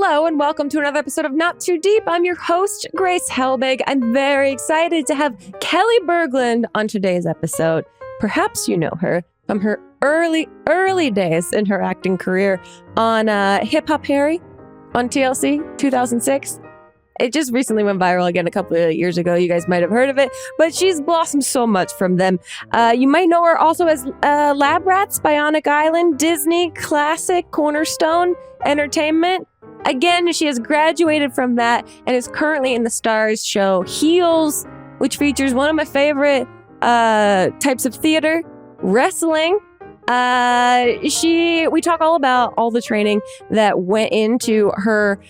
Hello and welcome to another episode of Not Too Deep. I'm your host, Grace Helbig. I'm very excited to have Kelli Berglund on today's episode. Perhaps you know her from her early days in her acting career on Hip Hop Harry on TLC 2006. It just recently went viral again a couple of years ago. You guys might have heard of it, but she's blossomed so much from them. You might know her also as Lab Rats, Bionic Island, Disney, Classic, Cornerstone Entertainment. Again, she has graduated from that and is currently in the Starz show Heels, which features one of my favorite types of theater, wrestling. We talk all about all the training that went into her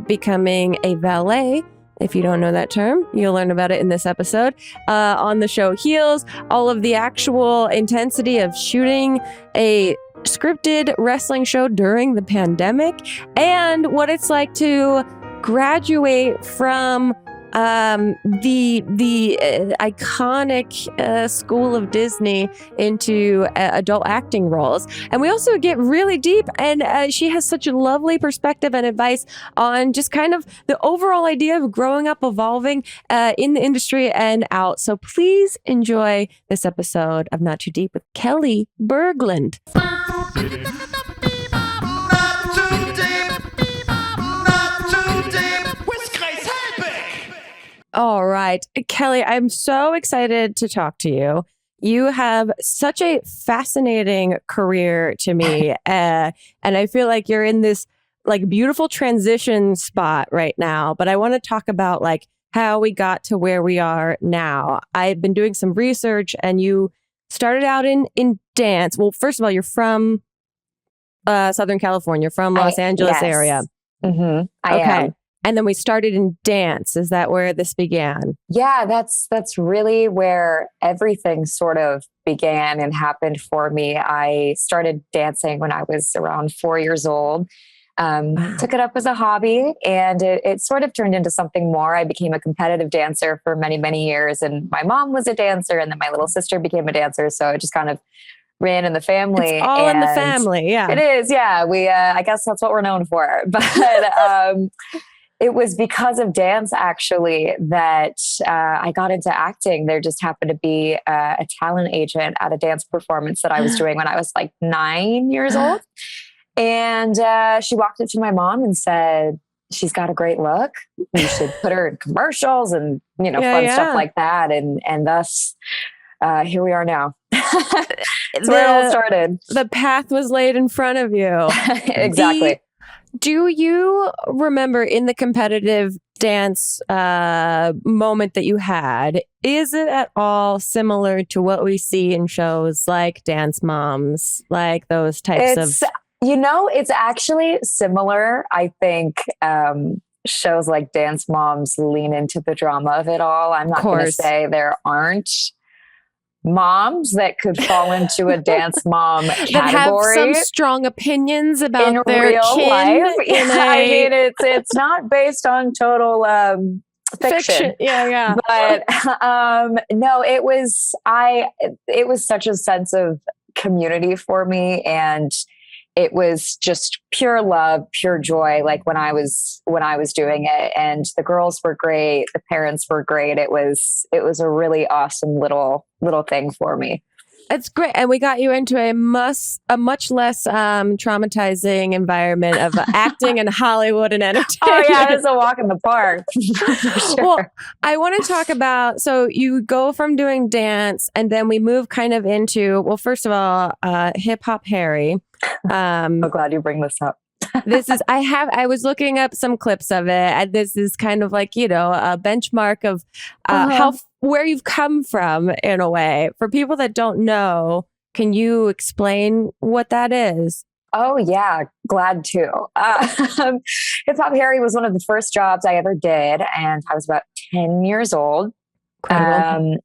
becoming a valet. If you don't know that term, you'll learn about it in this episode. On the show Heels, all of the actual intensity of shooting a scripted wrestling show during the pandemic, and what it's like to graduate from the iconic school of Disney into adult acting roles. And we also get really deep, and she has such a lovely perspective and advice on just kind of the overall idea of growing up, evolving in the industry and out. So please enjoy this episode of Not Too Deep with Kelli Berglund. All right. Kelli, I'm so excited to talk to you. You have such a fascinating career to me. And I feel like you're in this like beautiful transition spot right now. But I want to talk about like how we got to where we are now. I've been doing some research and you started out in dance. Well, first of all, you're from Southern California, from Los Angeles area. Mm-hmm. I am. And then we started in dance. Is that where this began? Yeah, that's really where everything sort of began and happened for me. I started dancing when I was around 4 years old. Took it up as a hobby, and it sort of turned into something more. I became a competitive dancer for many, many years, and my mom was a dancer, and then my little sister became a dancer. So it just kind of ran in the family. It's all in the family, yeah. It is, yeah. We, I guess that's what we're known for. But it was because of dance, actually, that I got into acting. There just happened to be a talent agent at a dance performance that I was doing when I was like 9 years old. And she walked up to my mom and said, "She's got a great look. You should put her in commercials and, fun stuff like that." And thus, here we are now. That's where it all started. The path was laid in front of you. Exactly. Do you remember in the competitive dance moment that you had, is it at all similar to what we see in shows like Dance Moms, like those types of... It's actually similar. I think shows like Dance Moms lean into the drama of it all. I'm not going to say there aren't moms that could fall into a dance mom category that have some strong opinions about in their real kin life. I mean, it's not based on total fiction. Yeah. But no, it was such a sense of community for me, and it was just pure love, pure joy. Like when I was doing it, and the girls were great, the parents were great. It was a really awesome little thing for me. It's great. And we got you into a much less traumatizing environment of acting and Hollywood and entertainment. Oh yeah, it's a walk in the park. For sure. Well, I want to talk about, so you go from doing dance and then we move kind of into, well, first of all, Hip Hop Harry. I'm glad you bring this up. I was looking up some clips of it, and this is kind of like, a benchmark of where you've come from in a way. For people that don't know, can you explain what that is? Oh yeah, glad to. Hip Hop Harry was one of the first jobs I ever did, and I was about 10 years old. The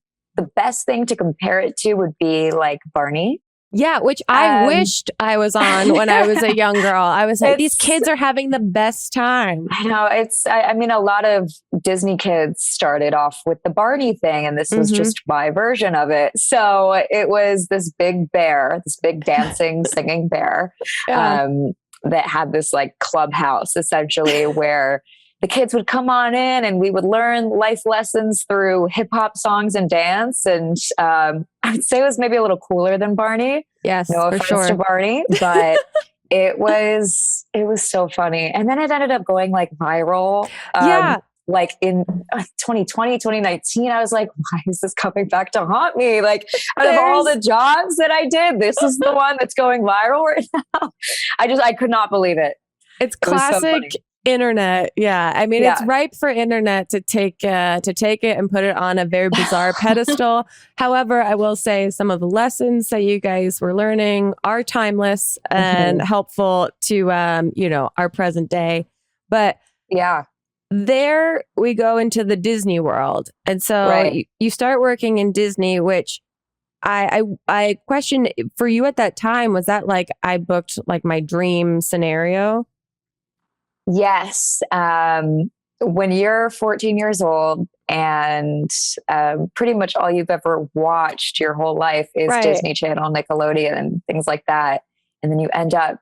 best thing to compare it to would be like Barney. Yeah, which I wished I was on when I was a young girl. I was like, these kids are having the best time. I know. I mean, a lot of Disney kids started off with the Barney thing, and this was just my version of it. So it was this big bear, this big dancing, singing bear. that had this like clubhouse essentially where the kids would come on in and we would learn life lessons through hip hop songs and dance. And I'd say it was maybe a little cooler than Barney. Yes, no for offense sure. to Barney, but it was so funny. And then it ended up going like viral. Yeah. Like in 2020, 2019, I was like, why is this coming back to haunt me? Like out of all the jobs that I did, this is the one that's going viral right now. I could not believe it. It's classic internet. Yeah. I mean, it's ripe for internet to take it and put it on a very bizarre pedestal. However, I will say some of the lessons that you guys were learning are timeless and helpful to, our present day. But there we go into the Disney world. And so you start working in Disney, which I question for you at that time, was that like I booked like my dream scenario? Yes. When you're 14 years old and pretty much all you've ever watched your whole life is Disney Channel, Nickelodeon, and things like that. And then you end up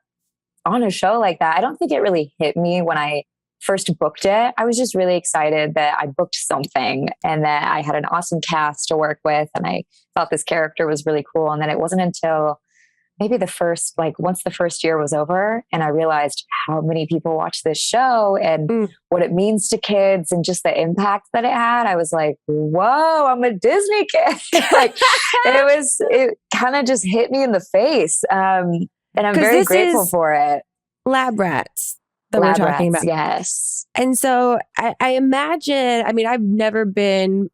on a show like that. I don't think it really hit me when I first booked it. I was just really excited that I booked something and that I had an awesome cast to work with. And I thought this character was really cool. And then it wasn't until maybe once the first year was over and I realized how many people watch this show and what it means to kids and just the impact that it had. I was like, whoa, I'm a Disney kid. It kind of just hit me in the face. And I'm very grateful for it. Lab Rats that we're talking about. Yes. And so I imagine, I mean, I've never been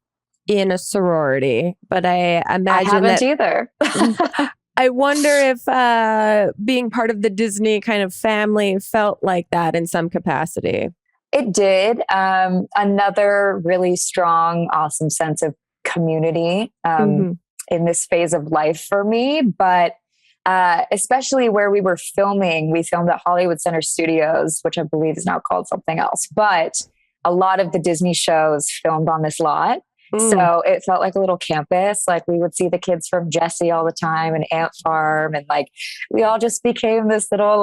in a sorority, but I imagine I haven't either. I wonder if being part of the Disney kind of family felt like that in some capacity. It did. Another really strong, awesome sense of community in this phase of life for me. But especially where we were filming, we filmed at Hollywood Center Studios, which I believe is now called something else. But a lot of the Disney shows filmed on this lot. So it felt like a little campus. Like we would see the kids from Jessie all the time and Ant Farm. And like, we all just became this little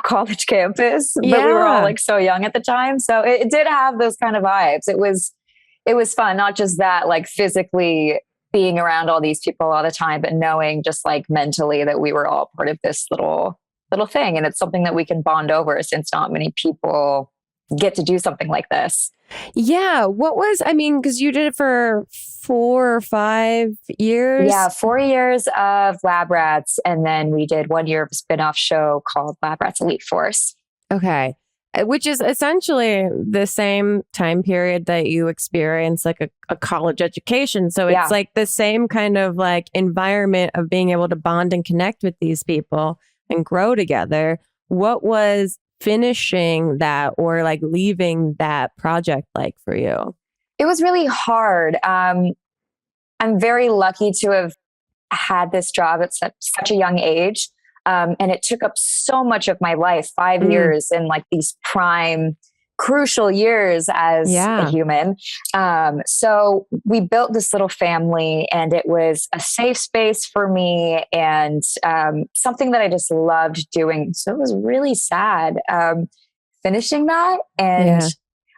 college campus, but we were all like so young at the time. So it did have those kind of vibes. It was fun. Not just that, like physically being around all these people all the time, but knowing just like mentally that we were all part of this little thing. And it's something that we can bond over since not many people get to do something like this. Yeah. Because you did it for 4 or 5 years. Yeah, 4 years of Lab Rats. And then we did 1 year of a spinoff show called Lab Rats Elite Force. Okay. Which is essentially the same time period that you experience like a college education. So it's like the same kind of like environment of being able to bond and connect with these people and grow together. What was finishing that or like leaving that project like for you? It was really hard. I'm very lucky to have had this job at such a young age. And it took up so much of my life, 5 years in like these prime crucial years as a human. So we built this little family and it was a safe space for me and something that I just loved doing. So it was really sad finishing that. And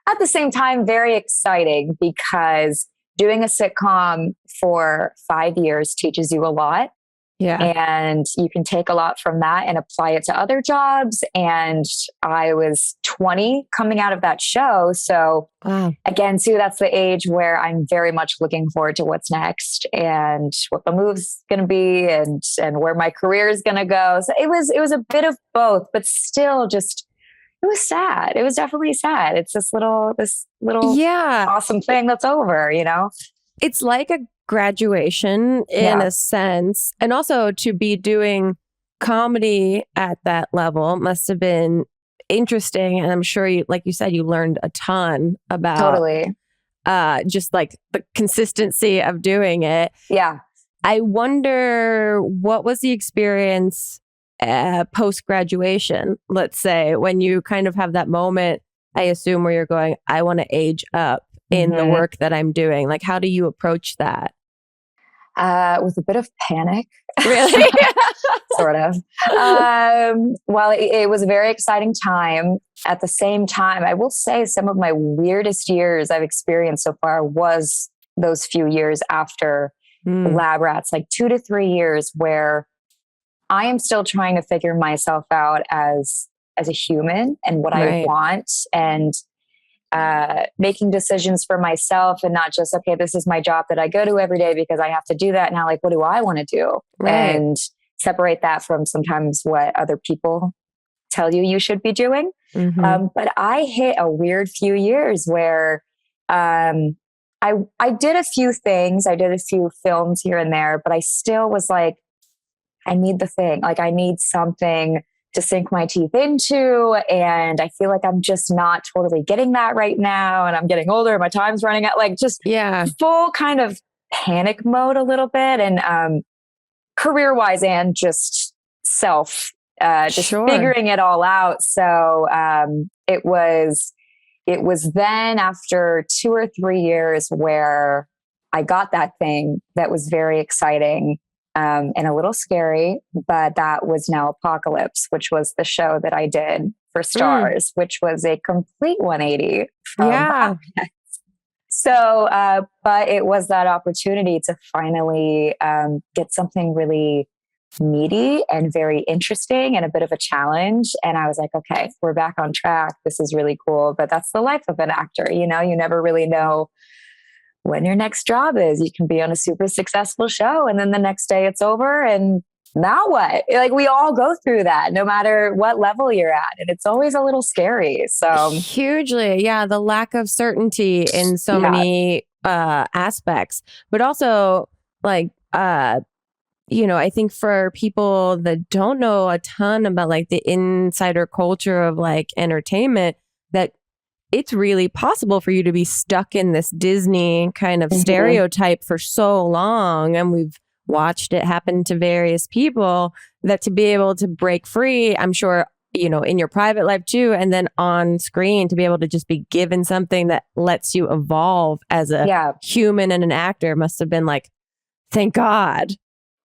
at the same time, very exciting because doing a sitcom for 5 years teaches you a lot. Yeah. And you can take a lot from that and apply it to other jobs. And I was 20 coming out of that show. So again, too, that's the age where I'm very much looking forward to what's next and what the move's going to be and where my career is going to go. So it was a bit of both, but still just, it was sad. It was definitely sad. It's this little awesome thing that's over, you know? It's like a graduation in a sense. And also to be doing comedy at that level must have been interesting. And I'm sure you, like you said, you learned a ton about just like the consistency of doing it. Yeah. I wonder what was the experience post-graduation, let's say, when you kind of have that moment, I assume, where you're going, I want to age up in the work that I'm doing. Like, how do you approach that? With a bit of panic. Really? Sort of. Well, it was a very exciting time. At the same time, I will say some of my weirdest years I've experienced so far was those few years after Lab Rats, like 2 to 3 years where I am still trying to figure myself out as a human and what I want, and making decisions for myself, and not just, okay, this is my job that I go to every day because I have to do that. Now, like, what do I want to do? And separate that from sometimes what other people tell you should be doing. But I hit a weird few years where I did a few things. I did a few films here and there, but I still was like, I need the thing. Like, I need something to sink my teeth into. And I feel like I'm just not totally getting that right now. And I'm getting older. My time's running out. Like, just full kind of panic mode a little bit. And career wise and just self, just figuring it all out. So it was then after 2 or 3 years where I got that thing that was very exciting. And a little scary, but that was Now Apocalypse, which was the show that I did for Starz, which was a complete 180 from So, but it was that opportunity to finally get something really meaty and very interesting and a bit of a challenge. And I was like, okay, we're back on track. This is really cool. But that's the life of an actor. You know, you never really know when your next job is. You can be on a super successful show and then the next day it's over, and now what? Like, we all go through that no matter what level you're at, and it's always a little scary. So hugely, the lack of certainty in so many aspects, but also like I think for people that don't know a ton about like the insider culture of like entertainment, that it's really possible for you to be stuck in this Disney kind of stereotype for so long. And we've watched it happen to various people, that to be able to break free, I'm sure, in your private life too, and then on screen to be able to just be given something that lets you evolve as a human and an actor must have been like, thank God.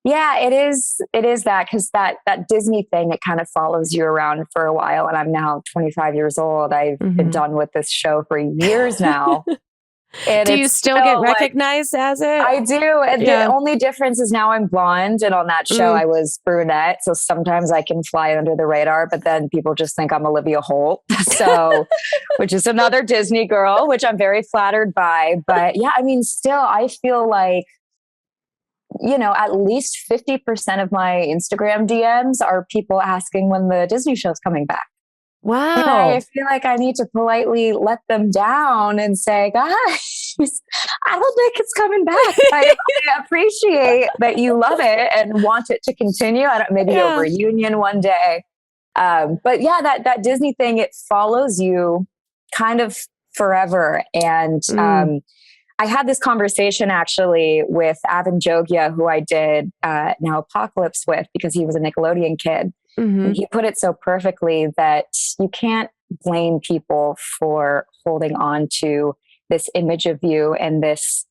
Yeah, it is. It is that, because that Disney thing, it kind of follows you around for a while. And I'm now 25 years old. I've been done with this show for years now. And do you still get recognized as it? I do. And the only difference is now I'm blonde, and on that show I was brunette. So sometimes I can fly under the radar, but then people just think I'm Olivia Holt. So, which is another Disney girl, which I'm very flattered by. But yeah, I mean, still, I feel like, at least 50% of my Instagram DMs are people asking when the Disney show's coming back. Wow. And I feel like I need to politely let them down and say, guys, I don't think it's coming back. I appreciate that you love it and want it to continue. Maybe a reunion one day. But yeah, that Disney thing, it follows you kind of forever. And I had this conversation actually with Avin Jogia, who I did Now Apocalypse with, because he was a Nickelodeon kid. And he put it so perfectly that you can't blame people for holding on to this image of you and this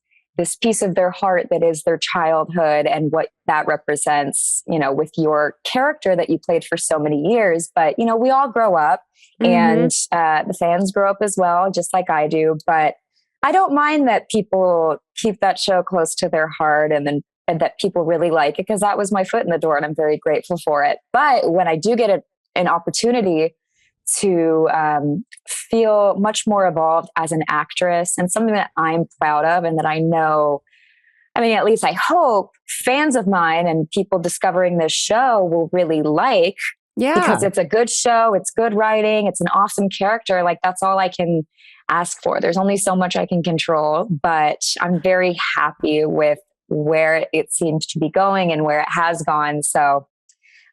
piece of their heart that is their childhood and what that represents, with your character that you played for so many years. But, we all grow up and the fans grow up as well, just like I do. But I don't mind that people keep that show close to their heart and that people really like it, because that was my foot in the door and I'm very grateful for it. But when I do get an opportunity to feel much more evolved as an actress, and something that I'm proud of and that I know, at least I hope fans of mine and people discovering this show will really like, because it's a good show, it's good writing, it's an awesome character. Like, that's all I can ask for. There's only so much I can control, but I'm very happy with where it seems to be going and where it has gone. So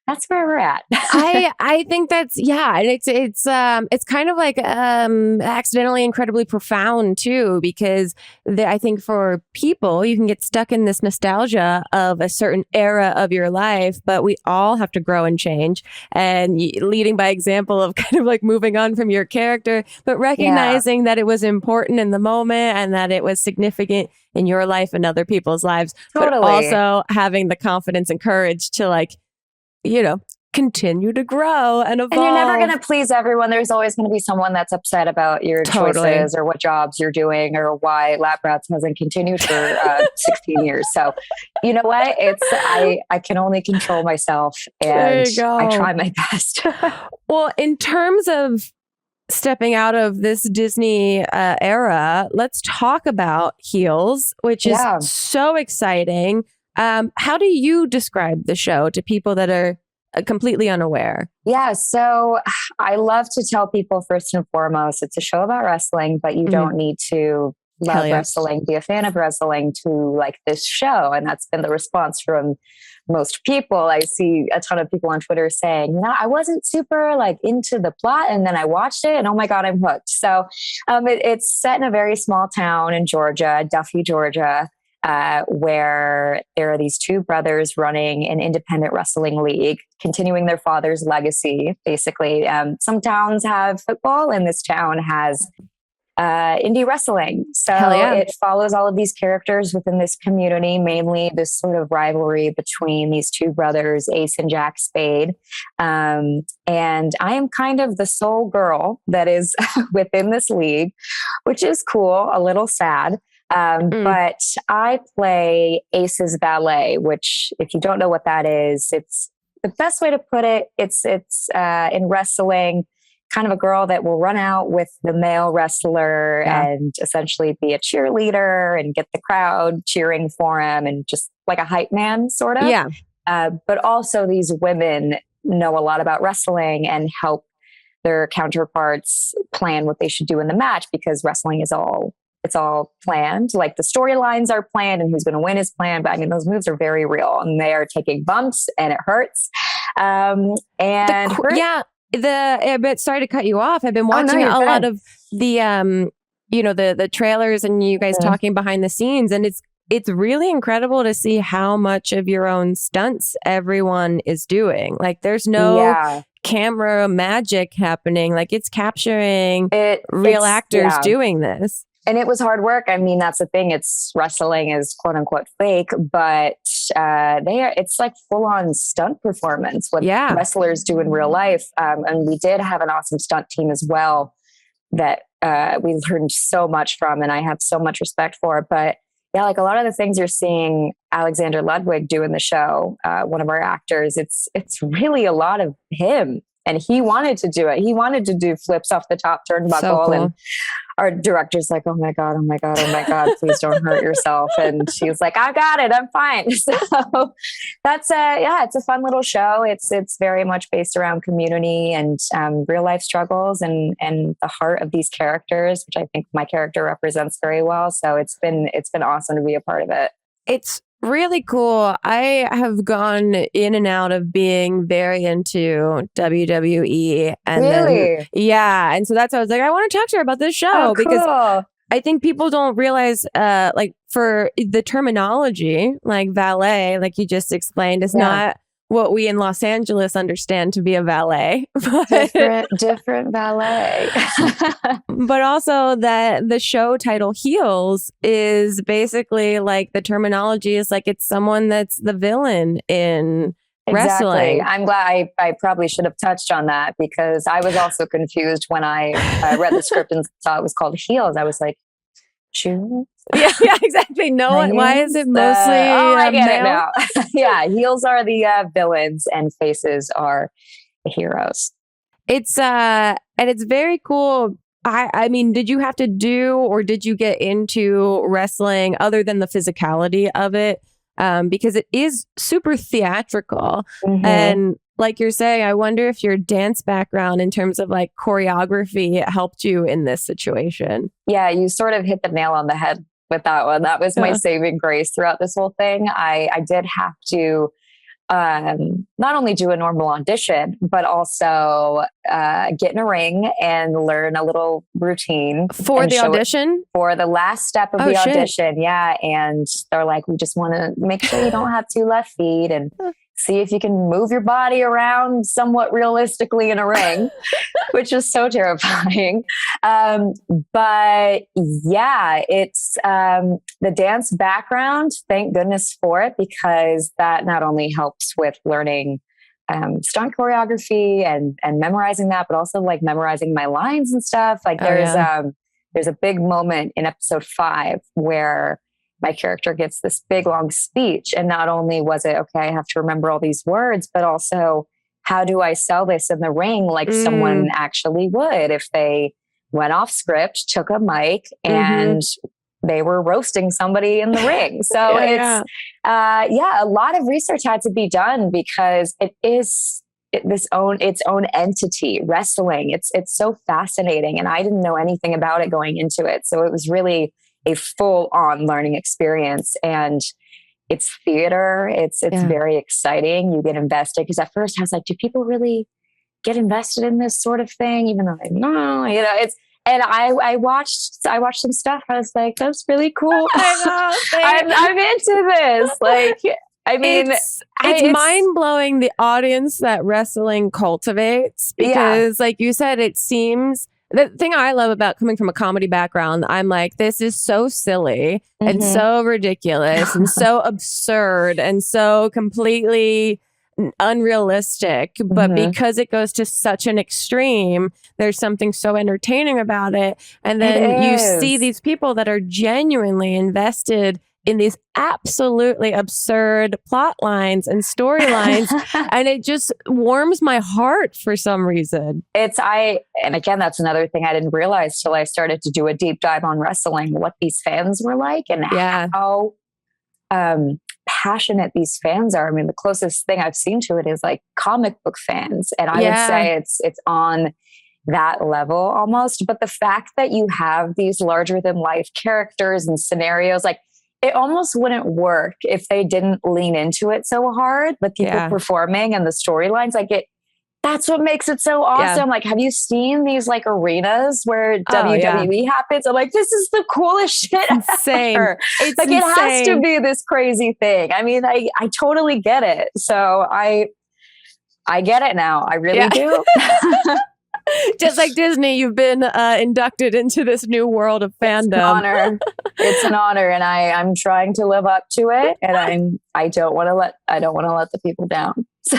that's where we're at. I think that's, yeah, and it's kind of like accidentally incredibly profound too, because I think for people you can get stuck in this nostalgia of a certain era of your life, but we all have to grow and change, and leading by example of kind of like moving on from your character, but recognizing that it was important in the moment and that it was significant in your life and other people's lives, but also having the confidence and courage to like, continue to grow and evolve. And you're never going to please everyone. There's always going to be someone that's upset about your choices or what jobs you're doing or why Lab Rats hasn't continued for 16 years. So you know what? I can only control myself, and I try my best. Well, in terms of stepping out of this Disney era, let's talk about Heels, which is so exciting. How do you describe the show to people that are completely unaware? Yeah, so I love to tell people first and foremost, it's a show about wrestling, but you don't need to love wrestling, be a fan of wrestling to like this show. And that's been the response from most people. I see a ton of people on Twitter saying, I wasn't super like into the plot, and then I watched it and oh my God, I'm hooked. So it's set in a very small town in Georgia, Duffy, Georgia, where there are these two brothers running an independent wrestling league, continuing their father's legacy, basically. Some towns have football, and this town has indie wrestling. So it follows all of these characters within this community, mainly this sort of rivalry between these two brothers, Ace and Jack Spade. And I am kind of the sole girl that is within this league, which is cool, a little sad. But I play Ace's valet, which if you don't know what that is, it's the best way to put it. It's in wrestling, kind of a girl that will run out with the male wrestler and essentially be a cheerleader and get the crowd cheering for him and just like a hype man sort of. Yeah. But also these women know a lot about wrestling and help their counterparts plan what they should do in the match, because wrestling is it's all planned. Like the storylines are planned and who's going to win is planned. But I mean, those moves are very real and they are taking bumps and it hurts. But sorry to cut you off. I've been watching a lot of the, the trailers and you guys talking behind the scenes, and it's really incredible to see how much of your own stunts everyone is doing. Like there's no camera magic happening. Like it's capturing real actors doing this. And it was hard work. I mean, that's the thing. It's wrestling is quote unquote fake, but it's like full on stunt performance, what wrestlers do in real life. And we did have an awesome stunt team as well that we learned so much from, and I have so much respect for. But yeah, like a lot of the things you're seeing Alexander Ludwig do in the show, one of our actors, it's really a lot of him. And he wanted to do it. He wanted to do flips off the top turnbuckle. So cool. And our director's like, oh my God, please don't hurt yourself. And she's like, I got it. I'm fine. So that's it's a fun little show. It's very much based around community and real life struggles and the heart of these characters, which I think my character represents very well. So it's been awesome to be a part of it. It's really cool. I have gone in and out of being very into WWE. And then, and so that's why I was like, I want to talk to her about this show because I think people don't realize, like for the terminology, like valet, like you just explained, is not what we in Los Angeles understand to be a valet. different valet. But also that the show title Heels is basically like the terminology is like it's someone that's the villain in wrestling. I'm glad I probably should have touched on that because I was also confused when I read the script and saw it was called Heels. I was like, shoes? Yeah, exactly. No, why is it mostly I get male? it now. Yeah, heels are the villains and faces are the heroes. It's and it's very cool. I mean, did you have to do or did you get into wrestling other than the physicality of it? Because it is super theatrical. And like you're saying, I wonder if your dance background in terms of like choreography helped you in this situation. Yeah, you sort of hit the nail on the head with that one. That was my saving grace throughout this whole thing. I did have to not only do a normal audition, but also get in a ring and learn a little routine for the audition, for the last step of the audition. Yeah. And they're like, we just want to make sure you don't have two left feet and see if you can move your body around somewhat realistically in a ring, which is so terrifying. But yeah, it's the dance background. Thank goodness for it, because that not only helps with learning stunt choreography and memorizing that, but also like memorizing my lines and stuff. Like there's a big moment in episode 5 where my character gets this big long speech. And not only was it, okay, I have to remember all these words, but also how do I sell this in the ring like someone actually would if they went off script, took a mic, and they were roasting somebody in the ring. So a lot of research had to be done because it is its own entity, wrestling. It's so fascinating. And I didn't know anything about it going into it. So it was really a full on learning experience, and it's theater. It's very exciting. You get invested, because at first I was like, do people really get invested in this sort of thing? Even though and I watched some stuff. I was like, that's really cool. I'm into this. Like, I mean, it's mind blowing, the audience that wrestling cultivates, because like you said, it seems, the thing I love about coming from a comedy background, I'm like, this is so silly and so ridiculous and so absurd and so completely unrealistic. But because it goes to such an extreme, there's something so entertaining about it. And then you see these people that are genuinely invested in these absolutely absurd plot lines and storylines. And it just warms my heart for some reason. And again, that's another thing I didn't realize till I started to do a deep dive on wrestling, what these fans were like and how passionate these fans are. I mean, the closest thing I've seen to it is like comic book fans. And I would say it's on that level almost. But the fact that you have these larger than life characters and scenarios, like, it almost wouldn't work if they didn't lean into it so hard. The people performing and the storylines, that's what makes it so awesome. Like, have you seen these like arenas where WWE happens? I'm like, this is the coolest shit ever. It's like, it has to be this crazy thing. I mean, I totally get it. So I get it now. I really do. Just like Disney, you've been inducted into this new world of fandom. It's an honor. It's an honor, and I'm trying to live up to it. And I don't want to let the people down. So.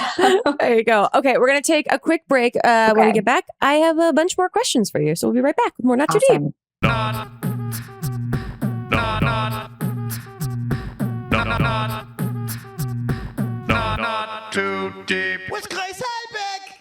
There you go. Okay, we're gonna take a quick break. When we get back, I have a bunch more questions for you. So we'll be right back with more Not Too Deep. Not Too Deep with Grace Helbig.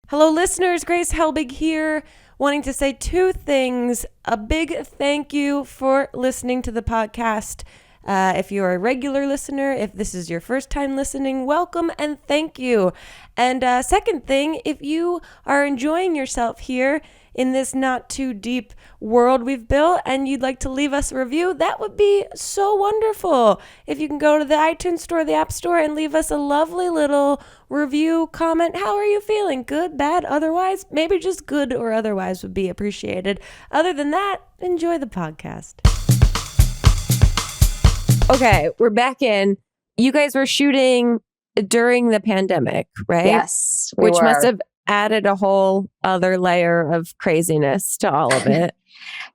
Hello, listeners. Grace Helbig here, wanting to say two things. A big thank you for listening to the podcast. If you're a regular listener, if this is your first time listening, welcome and thank you. And second thing, if you are enjoying yourself here in this Not Too Deep world we've built and you'd like to leave us a review, that would be so wonderful. If you can go to the iTunes store, the App Store, and leave us a lovely little review, comment. How are you feeling? Good, bad, otherwise? Maybe just good or otherwise would be appreciated. Other than that, enjoy the podcast. Okay, we're back in. You guys were shooting during the pandemic, right? Yes, we were. Must have added a whole other layer of craziness to all of it.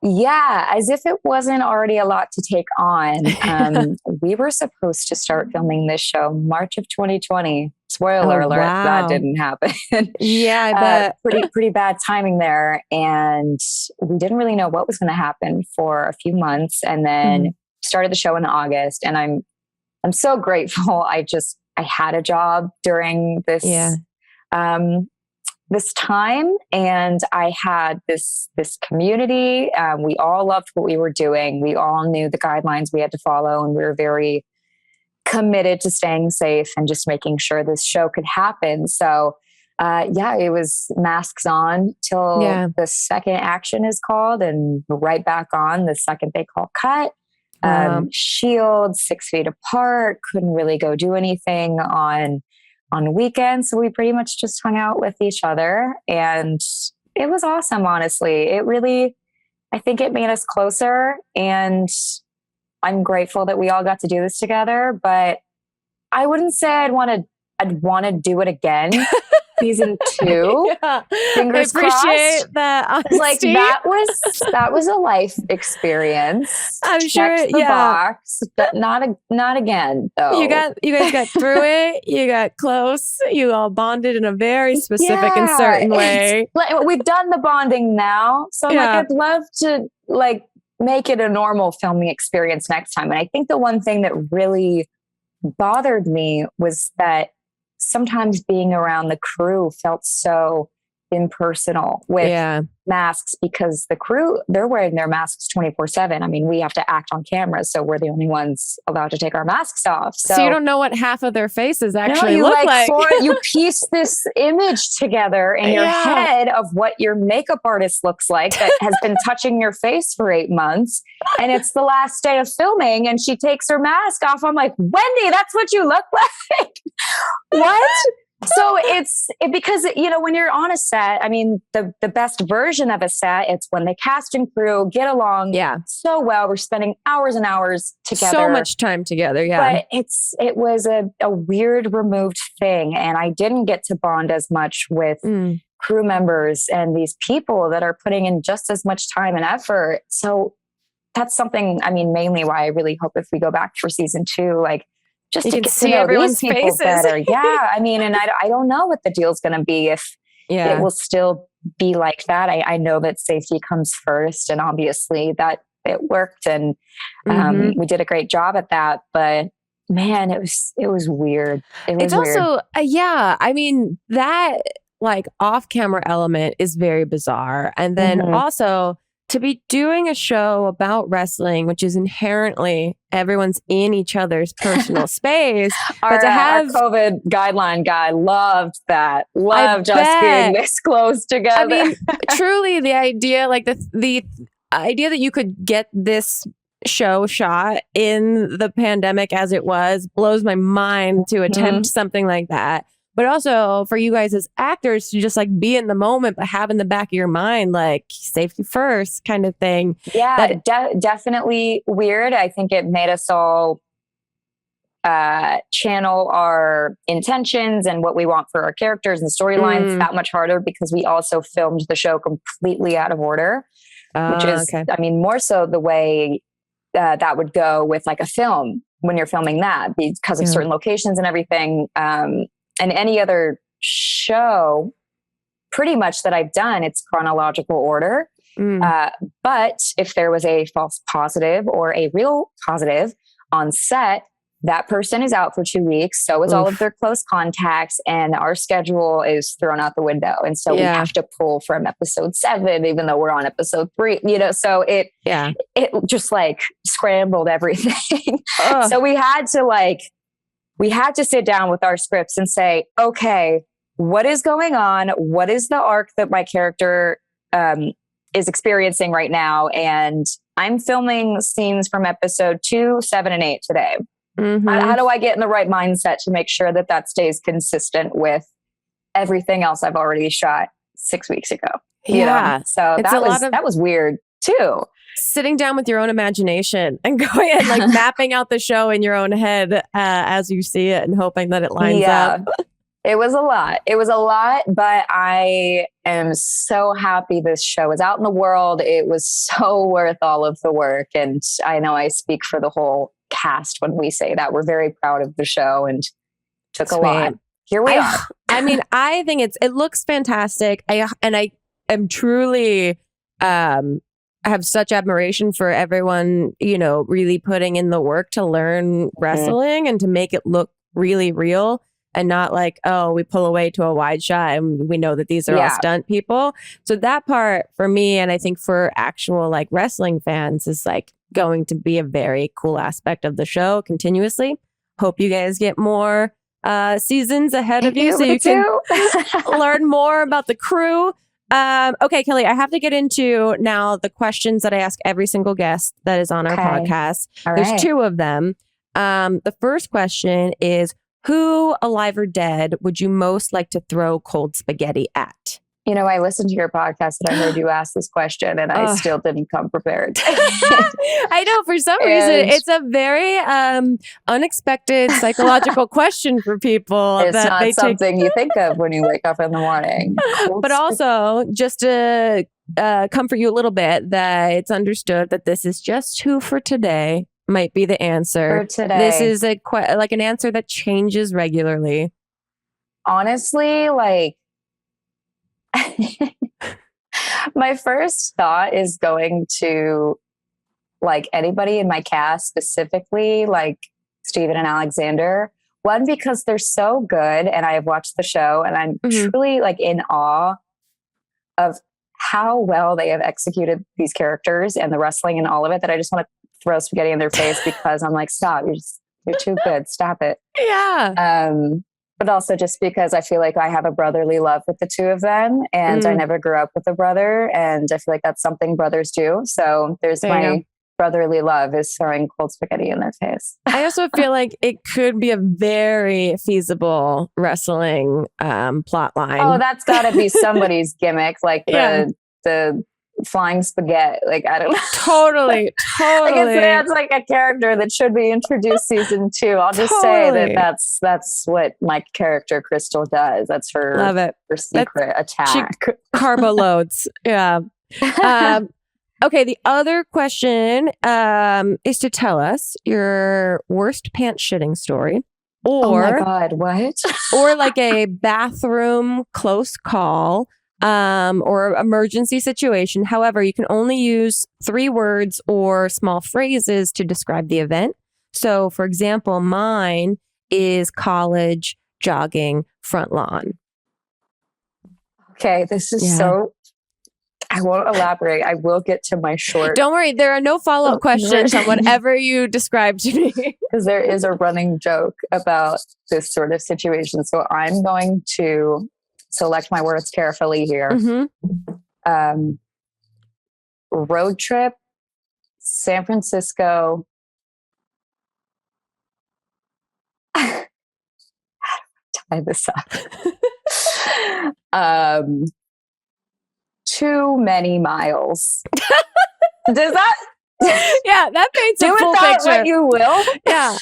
Yeah, as if it wasn't already a lot to take on. We were supposed to start filming this show March of 2020. Spoiler alert, that didn't happen. Yeah, I bet. Pretty bad timing there. And we didn't really know what was going to happen for a few months. And then started the show in August. And I'm so grateful. I had a job during this this time, and I had this community. We all loved what we were doing. We all knew the guidelines we had to follow, and we were very committed to staying safe and just making sure this show could happen. So it was masks on till the second action is called, and right back on the second they call cut. Shields 6 feet apart, couldn't really go do anything on on weekends. So we pretty much just hung out with each other, and it was awesome. Honestly, it really, I think it made us closer, and I'm grateful that we all got to do this together, but I wouldn't say I'd want to do it again. Season 2. Yeah. Fingers I appreciate crossed. that Like honesty. that was a life experience. I'm Check sure. the Yeah. box, but not again though. You guys got through it. You got close. You all bonded in a very specific and certain way. Like, we've done the bonding now, so I'm like, I'd love to like make it a normal filming experience next time. And I think the one thing that really bothered me was that sometimes being around the crew felt so impersonal with masks, because the crew, they're wearing their masks 24/7. I mean, we have to act on camera, so we're the only ones allowed to take our masks off. So you don't know what half of their faces actually look like. You piece this image together in your head of what your makeup artist looks like that has been touching your face for 8 months. And it's the last day of filming and she takes her mask off. I'm like, Wendy, that's what you look like. What? So it's because, you know, when you're on a set, I mean, the best version of a set, it's when the cast and crew get along so well. We're spending hours and hours together. So much time together. Yeah. But it was a weird removed thing. And I didn't get to bond as much with crew members and these people that are putting in just as much time and effort. So that's something, I mean, mainly why I really hope if we go back for season 2, like, just to get to know everyone's faces better. Yeah. I mean, and I don't know what the deal's going to be, if it will still be like that. I know that safety comes first, and obviously that it worked, and we did a great job at that, but man, it was weird. It's also, I mean, that like off camera element is very bizarre. And then also, to be doing a show about wrestling, which is inherently everyone's in each other's personal space. But to have our COVID guideline guy loved that. Loved us being this close together. I mean, truly the idea, like the idea that you could get this show shot in the pandemic as it was blows my mind to attempt something like that. But also for you guys as actors to just like be in the moment, but have in the back of your mind, like safety first kind of thing. Yeah, definitely weird. I think it made us all channel our intentions and what we want for our characters and storylines that much harder, because we also filmed the show completely out of order, which is, I mean, more so the way that would go with like a film when you're filming that, because of certain locations and everything. And any other show, pretty much that I've done, it's chronological order. But if there was a false positive or a real positive on set, that person is out for 2 weeks. So is all of their close contacts, and our schedule is thrown out the window. And so we have to pull from episode 7, even though we're on episode 3, you know, so it just like scrambled everything. So we had to sit down with our scripts and say, okay, what is going on? What is the arc that my character is experiencing right now? And I'm filming scenes from episode 2, 7, and 8 today. How do I get in the right mindset to make sure that that stays consistent with everything else I've already shot 6 weeks ago? You know? So that was weird too. Sitting down with your own imagination and going and like mapping out the show in your own head as you see it, and hoping that it lines up. It was a lot, but I am so happy this show is out in the world. It was so worth all of the work. And I know I speak for the whole cast when we say that. We're very proud of the show, and took a lot. Here we are. I mean, I think it looks fantastic. I am truly, I have such admiration for everyone, you know, really putting in the work to learn wrestling and to make it look really real, and not like, oh, we pull away to a wide shot and we know that these are all stunt people. So that part for me, and I think for actual like wrestling fans, is like going to be a very cool aspect of the show continuously. Hope you guys get more seasons ahead of you so you can learn more about the crew. Okay, Kelli, I have to get into now the questions that I ask every single guest that is on our podcast. There's 2 of them. The first question is, Who, alive or dead, would you most like to throw cold spaghetti at? You know, I listened to your podcast and I heard you ask this question and I still didn't come prepared. I know, for some reason, it's a very unexpected psychological question for people. It's not something you think of when you wake up in the morning. But also, just to comfort you a little bit, that it's understood that this is just who for today might be the answer. For today. This is like an answer that changes regularly. Honestly, like, my first thought is going to like anybody in my cast, specifically like Steven and Alexander. One, because they're so good and I have watched the show and I'm truly like in awe of how well they have executed these characters and the wrestling and all of it, that I just want to throw spaghetti in their face because I'm like, stop, you're too good. Stop it. Yeah. But also just because I feel like I have a brotherly love with the two of them and I never grew up with a brother. And I feel like that's something brothers do. So there's my brotherly love is throwing cold spaghetti in their face. I also feel like it could be a very feasible wrestling plot line. Oh, that's got to be somebody's gimmick. Like the flying spaghetti. Like, I don't know. Totally. Like it's like a character that should be introduced season 2. I'll just say that's what my character Crystal does. That's her, love it. Her secret attack. Carbo loads. Yeah. Okay. The other question is to tell us your worst pants shitting story. Or, oh my God, what? Or like a bathroom close call. Or emergency situation. However, you can only use 3 words or small phrases to describe the event. So, for example, mine is college, jogging, front lawn. Okay, this is so... I won't elaborate. I will get to my short... Don't worry, there are no follow-up questions on whatever you describe to me. Because there is a running joke about this sort of situation. So I'm going to select my words carefully here. Road trip, San Francisco. How do I tie this up? Too many miles. Does that? Yeah, that paints a full picture. What you will. Yeah,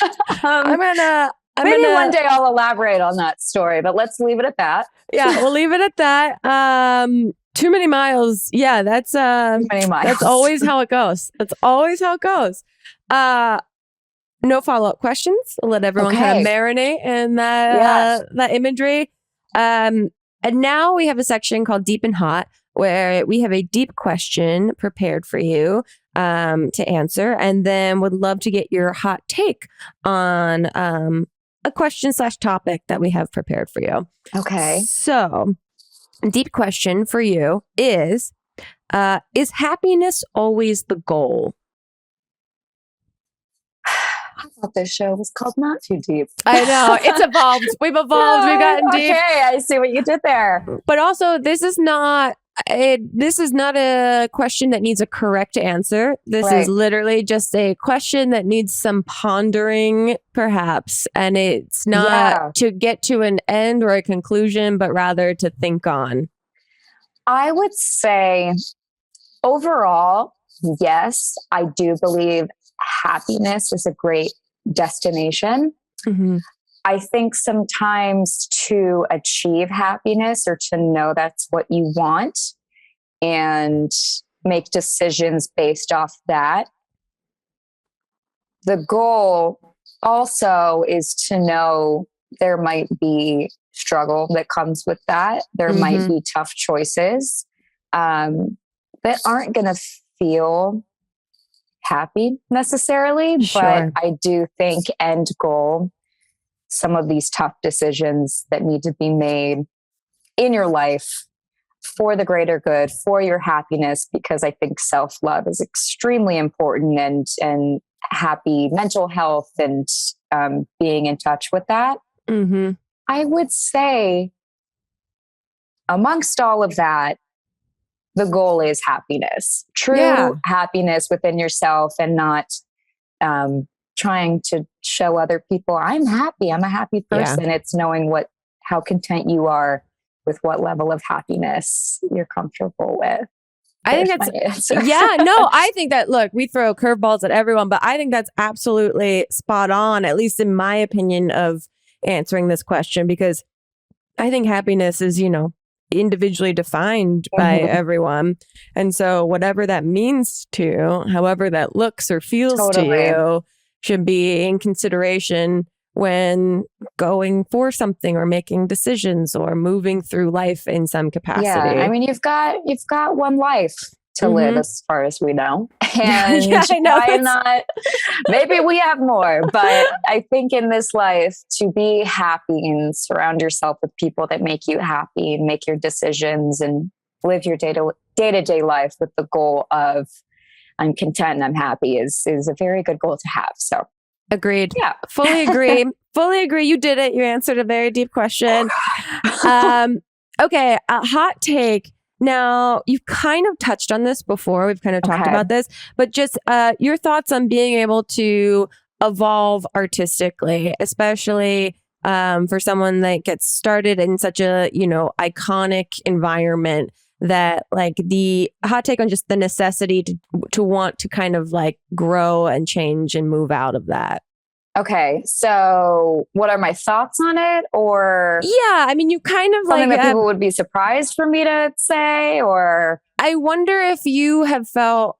maybe one day I'll elaborate on that story, but let's leave it at that. Yeah, we'll leave it at that. Too many miles. Yeah, that's too many miles. That's always how it goes. That's always how it goes. No follow-up questions. I'll let everyone kind of marinate in that imagery. And now we have a section called Deep and Hot, where we have a deep question prepared for you to answer, and then would love to get your hot take on a question/topic that we have prepared for you. Okay. So, deep question for you is happiness always the goal? I thought this show was called Not Too Deep. I know. It's evolved. We've evolved. We've gotten deep. Okay, I see what you did there. But also, this is not a question that needs a correct answer. This is literally just a question that needs some pondering, perhaps. And it's not to get to an end or a conclusion, but rather to think on. I would say overall, yes, I do believe happiness is a great destination. I think sometimes to achieve happiness or to know that's what you want and make decisions based off that, the goal also is to know there might be struggle that comes with that. There might be tough choices that aren't going to feel happy necessarily, but I do think end goal, some of these tough decisions that need to be made in your life for the greater good, for your happiness, because I think self-love is extremely important, and happy mental health and being in touch with that. I would say amongst all of that, the goal is happiness, true happiness within yourself, and not trying to show other people I'm happy. I'm a happy person. It's knowing how content you are with what level of happiness you're comfortable with. I think that's, I think that, look, we throw curveballs at everyone, but I think that's absolutely spot on, at least in my opinion of answering this question, because I think happiness is, individually defined by everyone. And so whatever that means to you, however that looks or feels to you, should be in consideration when going for something or making decisions or moving through life in some capacity. Yeah, I mean, you've got one life to live, as far as we know. And why not? Maybe we have more, but I think in this life, to be happy and surround yourself with people that make you happy and make your decisions and live your day-to-day life with the goal of I'm content and I'm happy is a very good goal to have. So agreed. Yeah. Fully agree. Fully agree. You did it. You answered a very deep question. Okay. A hot take. Now, you've kind of touched on this before. We've kind of talked about this, but just your thoughts on being able to evolve artistically, especially for someone that gets started in such a, iconic environment, that like the hot take on just the necessity to want to kind of like grow and change and move out of that. Okay, so what are my thoughts on it? Or yeah, I mean, you kind of something that people would be surprised for me to say, or I wonder if you have felt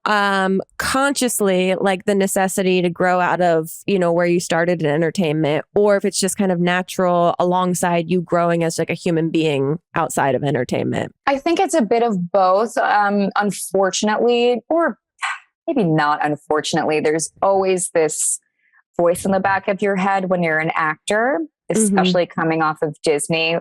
consciously like the necessity to grow out of, where you started in entertainment, or if it's just kind of natural alongside you growing as like a human being outside of entertainment. I think it's a bit of both. Unfortunately, or maybe not unfortunately, there's always this voice in the back of your head when you're an actor, especially coming off of Disney.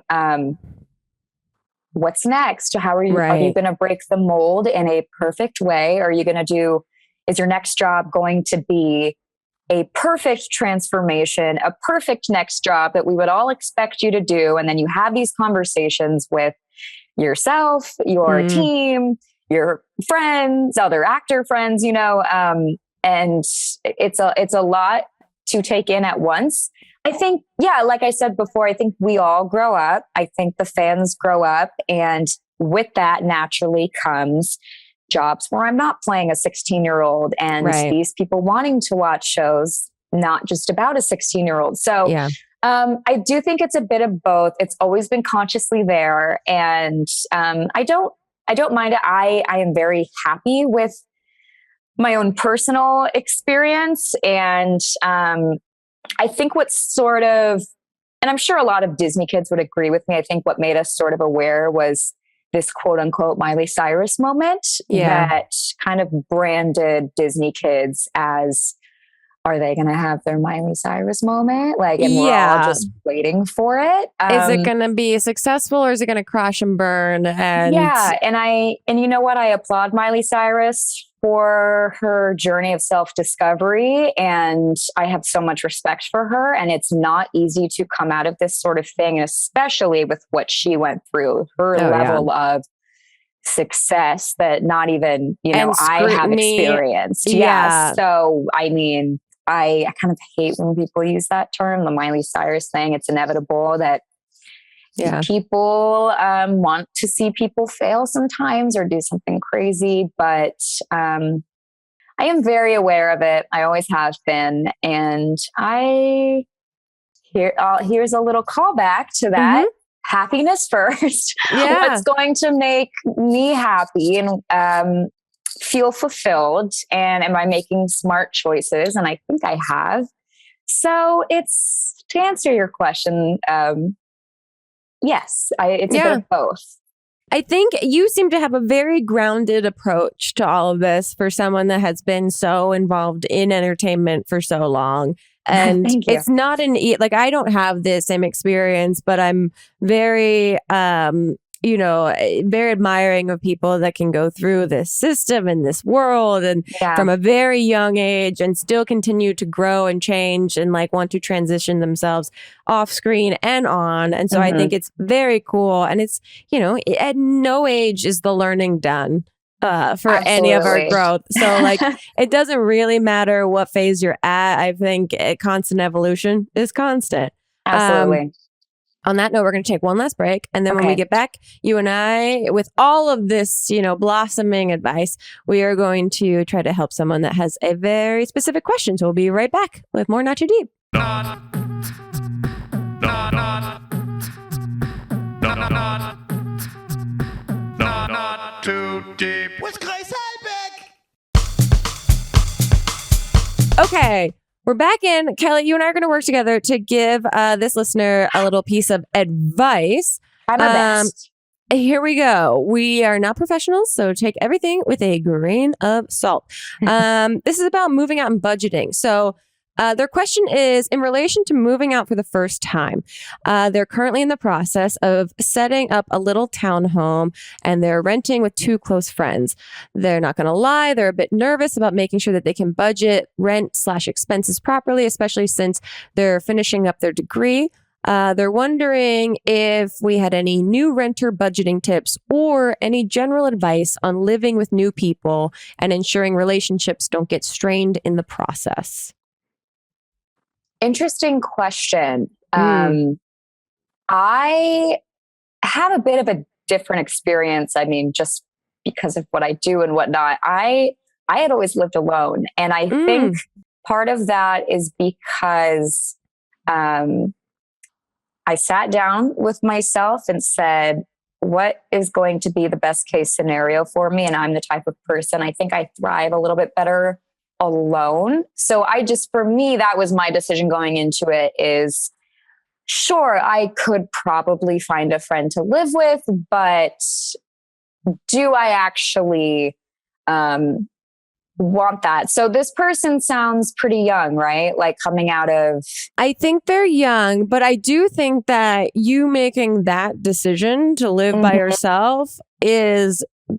What's next? How are you going to break the mold in a perfect way? Are you going to is your next job going to be a perfect transformation, a perfect next job that we would all expect you to do? And then you have these conversations with yourself, your team, your friends, other actor friends, and it's a lot to take in at once. I think, like I said before, I think we all grow up. I think the fans grow up. And with that naturally comes jobs where I'm not playing a 16-year-old and these people wanting to watch shows, not just about a 16-year-old. So I do think it's a bit of both. It's always been consciously there. And I don't mind it. I am very happy with my own personal experience. And I think what's sort of, and I'm sure a lot of Disney kids would agree with me, I think what made us sort of aware was this quote unquote Miley Cyrus moment that kind of branded Disney kids as, are they going to have their Miley Cyrus moment? Like, and we're all just waiting for it. Is it going to be successful or is it going to crash and burn? And and you know what? I applaud Miley Cyrus for her journey of self-discovery. And I have so much respect for her. And it's not easy to come out of this sort of thing, especially with what she went through, her level of success that not even, I have experienced. So, I mean, I kind of hate when people use that term, the Miley Cyrus thing. It's inevitable that people want to see people fail sometimes or do something crazy, but I am very aware of it. I always have been. And here's a little callback to that. Happiness first. What's going to make me happy and feel fulfilled? And am I making smart choices? And I think I have. So it's, to answer your question, yes, it's a bit of both. I think you seem to have a very grounded approach to all of this for someone that has been so involved in entertainment for so long. And it's not I don't have the same experience, but I'm very, very admiring of people that can go through this system and this world and from a very young age and still continue to grow and change and like want to transition themselves off screen and on. And so I think it's very cool. And it's, at no age is the learning done. for any of our Absolutely. growth. So like, it doesn't really matter what phase you're at. I think constant evolution is constant. Absolutely. On that note, we're going to take one last break. And then when we Okay. get back, you and I, with all of this, blossoming advice, we are going to try to help someone that has a very specific question. So we'll be right back with more Not Too Deep. Not too deep. With Grace Helbig. Okay, we're back in. Kelli, you and I are going to work together to give this listener a little piece of advice. I'm our best. Here we go. We are not professionals, so take everything with a grain of salt. This is about moving out and budgeting. So their question is in relation to moving out for the first time. They're currently in the process of setting up a little townhome and they're renting with two close friends. They're not going to lie. They're a bit nervous about making sure that they can budget rent/expenses properly, especially since they're finishing up their degree. They're wondering if we had any new renter budgeting tips or any general advice on living with new people and ensuring relationships don't get strained in the process. Interesting question. I have a bit of a different experience. I mean, just because of what I do and whatnot, I had always lived alone. And I think part of that is because I sat down with myself and said, what is going to be the best case scenario for me? And I'm the type of person, I think I thrive a little bit better alone. So for me, that was my decision going into it is, sure, I could probably find a friend to live with, but do I actually want that? So this person sounds pretty young, right? Like coming out of... I think they're young, but I do think that you making that decision to live by yourself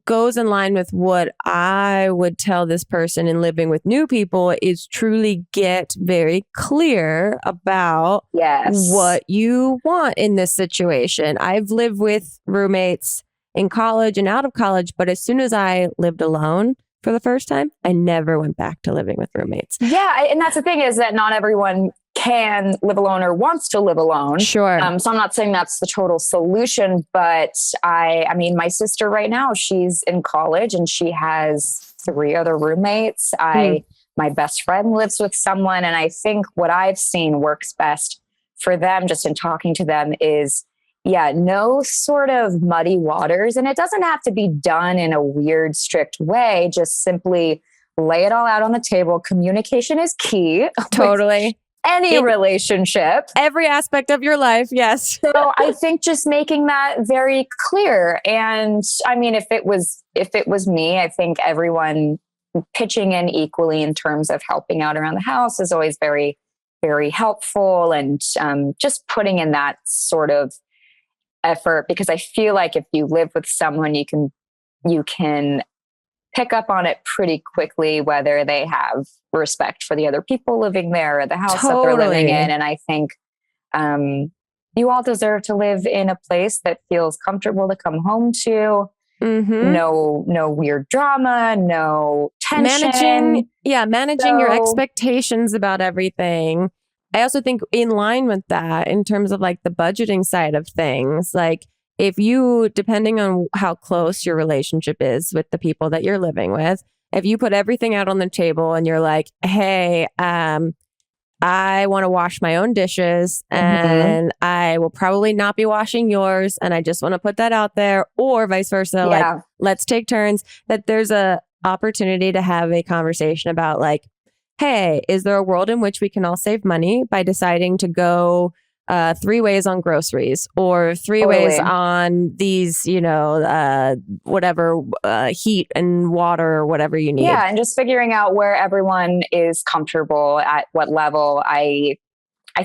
goes in line with what I would tell this person in living with new people is truly get very clear about what you want in this situation. I've lived with roommates in college and out of college, but as soon as I lived alone for the first time, I never went back to living with roommates. Yeah. And that's the thing is that not everyone can live alone or wants to live alone. Sure. So I'm not saying that's the total solution, but I mean, my sister right now, she's in college and she has 3 other roommates. My best friend lives with someone. And I think what I've seen works best for them just in talking to them is, no sort of muddy waters. And it doesn't have to be done in a weird, strict way. Just simply lay it all out on the table. Communication is key. Totally. Any relationship. Every aspect of your life, yes. So I think just making that very clear. And I mean, if it was me, I think everyone pitching in equally in terms of helping out around the house is always very, very helpful. And just putting in that sort of effort, because I feel like if you live with someone, you can pick up on it pretty quickly, whether they have respect for the other people living there or the house that they're living in. And I think you all deserve to live in a place that feels comfortable to come home to. No weird drama, no tension. Managing your expectations about everything. I also think in line with that, in terms of like the budgeting side of things, like if you, depending on how close your relationship is with the people that you're living with, if you put everything out on the table and you're like, hey, I want to wash my own dishes and I will probably not be washing yours. And I just want to put that out there, or vice versa. Like, let's take turns, that there's a opportunity to have a conversation about like, hey, is there a world in which we can all save money by deciding to go 3 ways on groceries or 3 ways on these, whatever, heat and water or whatever you need. Yeah. And just figuring out where everyone is comfortable at what level. I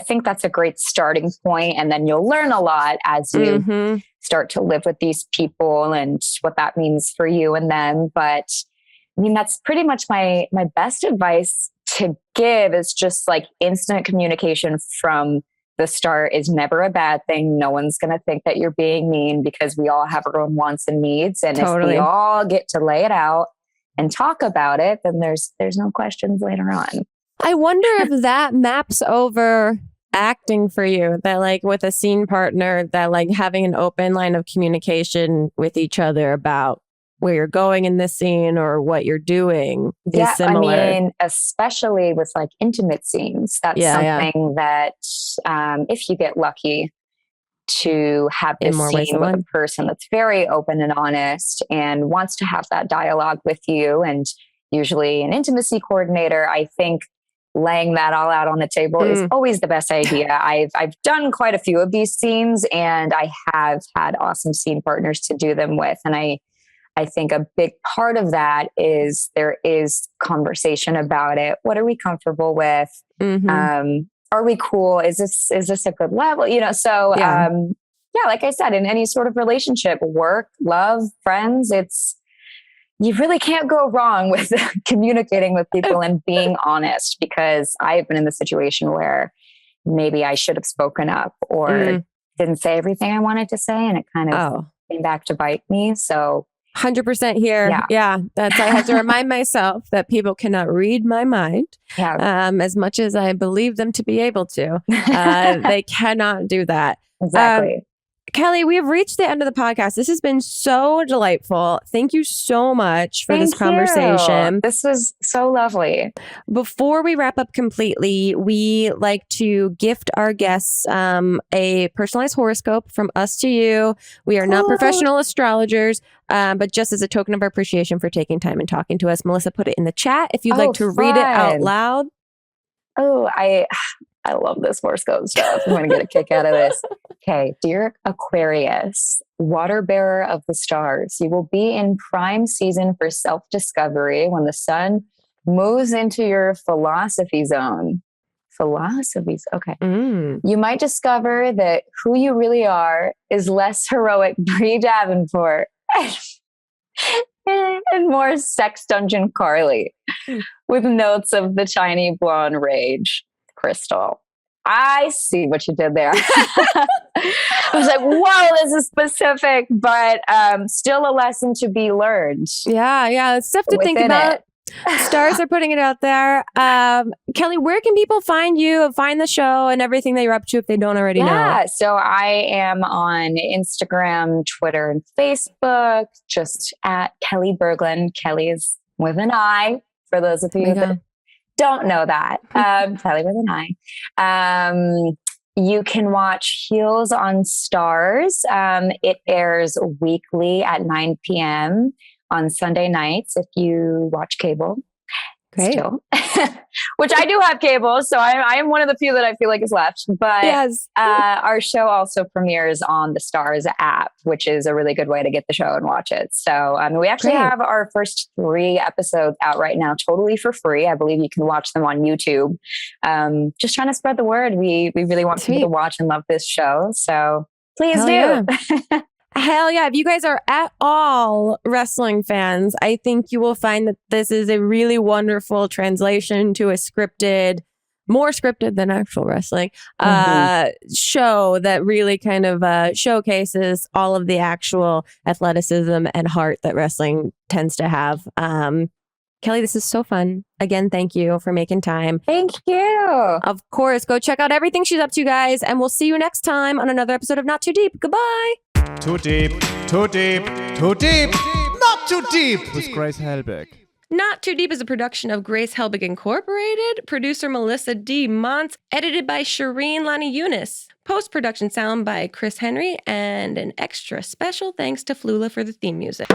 think that's a great starting point. And then you'll learn a lot as you start to live with these people and what that means for you and them. But I mean, that's pretty much my best advice to give is just like instant communication from the start is never a bad thing. No one's going to think that you're being mean because we all have our own wants and needs. And Totally. if we all get to lay it out and talk about it, then there's no questions later on. I wonder if that maps over acting for you, that like with a scene partner, that like having an open line of communication with each other about where you're going in this scene or what you're doing is similar. I mean, especially with like intimate scenes, that's something that if you get lucky to have this scene with a person that's very open and honest and wants to have that dialogue with you, and usually an intimacy coordinator, I think laying that all out on the table is always the best idea. I've done quite a few of these scenes, and I have had awesome scene partners to do them with. And I think a big part of that is there is conversation about it. What are we comfortable with? Are we cool? Is this a good level? You know, so like I said, in any sort of relationship, work, love, friends, you really can't go wrong with communicating with people and being honest, because I've been in the situation where maybe I should have spoken up or didn't say everything I wanted to say, and it kind of came back to bite me. So 100% here. Yeah. I have to remind myself that people cannot read my mind as much as I believe them to be able to. They cannot do that. Exactly. Kelli, we have reached the end of the podcast. This has been so delightful. Thank you so much for this conversation. This was so lovely. Before we wrap up completely, we like to gift our guests a personalized horoscope from us to you. We are not professional astrologers, but just as a token of our appreciation for taking time and talking to us, Melissa put it in the chat if you'd like to read it out loud. Oh, I love this horoscope stuff. I'm going to get a kick out of this. Okay. Dear Aquarius, water bearer of the stars, you will be in prime season for self-discovery when the sun moves into your philosophy zone. Philosophies. Okay. You might discover that who you really are is less heroic Brie Davenport and more sex dungeon Carly with notes of the tiny blonde rage. Crystal. I see what you did there. I was like, whoa, this is specific, but still a lesson to be learned. Yeah. It's stuff to think about. Starz are putting it out there. Kelli, where can people find you, find the show and everything that you're up to if they don't already know? Yeah, so I am on Instagram, Twitter, and Facebook, just at Kelli Berglund. Kelli is with an I, for those of you that don't know that. Kelli with an I. You can watch Heels on Starz. It airs weekly at 9 p.m. on Sunday nights if you watch cable. Great. Still. Which I do have cable, so I am one of the few that I feel like is left. But our show also premieres on the Starz app, which is a really good way to get the show and watch it. So we actually have our first 3 episodes out right now, totally for free. I believe you can watch them on YouTube. Just trying to spread the word. We really want people to watch and love this show. So please do. Yeah. Hell yeah. If you guys are at all wrestling fans, I think you will find that this is a really wonderful translation to a more scripted than actual wrestling show that really kind of showcases all of the actual athleticism and heart that wrestling tends to have. Kelli, this is so fun. Again, thank you for making time. Thank you. Of course, go check out everything she's up to, guys, and we'll see you next time on another episode of Not Too Deep. Goodbye. Too deep, too deep, too deep, not too deep with Grace Helbig. Not Too Deep is a production of Grace Helbig Incorporated, producer Melissa D. Montz, edited by Shireen Lani Yunus, post-production sound by Chris Henry, and an extra special thanks to Flula for the theme music.